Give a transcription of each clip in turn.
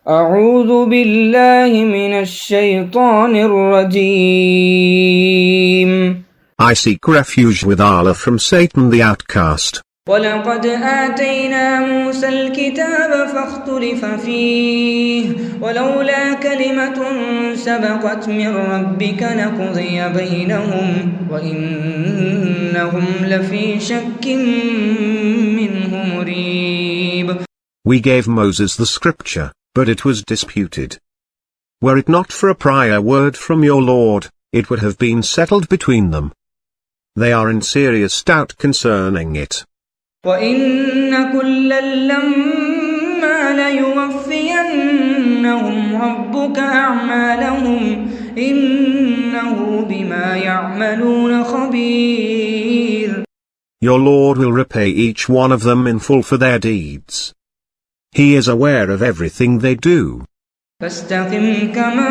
أعوذ بالله من الشيطان الرجيم. I seek refuge with Allah from Satan the outcast. ولقد آتينا موسى الكتاب فاختلف فيه ولولا كلمة سبقت من ربك لقضي بينهم وإنهم لفي شك منه مريب. We gave Moses the scripture, but it was disputed. Were it not for a prior word from your Lord, it would have been settled between them. They are in serious doubt concerning it. وَإِنَّ كُلًّا لَّمَّا لَيُوَفِّيَنَّهُمْ رَبُّكَ أَعْمَالَهُمْ إِنَّهُ بِمَا يَعْمَلُونَ خَبِيرٌ. Your Lord will repay each one of them in full for their deeds. He is aware of everything they do. فاستقم كما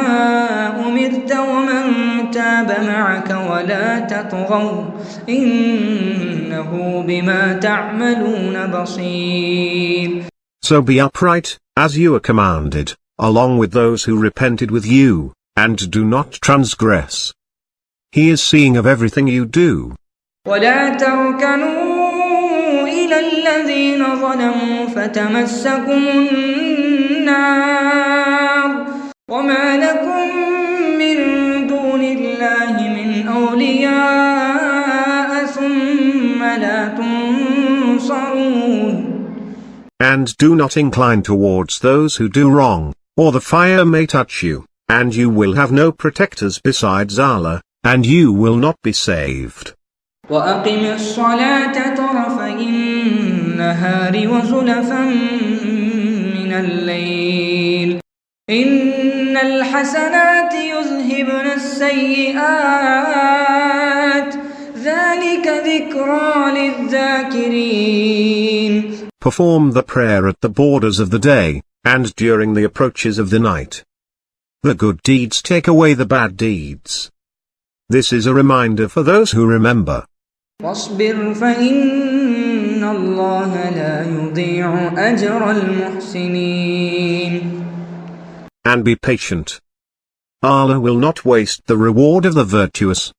أمرت ومن تاب معك ولا تطغوا إنه بما تعملون بصير. So be upright, as you are commanded, along with those who repented with you, and do not transgress. He is seeing of everything you do. ولا تركنوا إلى الذين ظلموا فتمسكم النار وما لكم من دون الله من أولياء ثم لا تنصرون. And do not incline towards those who do wrong, or the fire may touch you, and you will have no protectors besides Allah, and you will not be saved. وأقم الصلاة طرفي النهار وزلفا من الليل إن الحسنات يذهبن السيئات ذلك ذكرى للذاكرين. Perform the prayer at the borders of the day, and during the approaches of the night. The good deeds take away the bad deeds. This is a reminder for those who remember. واصبر فإن الله لا يضيع أجر المحسنين. And be patient. Allah will not waste the reward of the virtuous.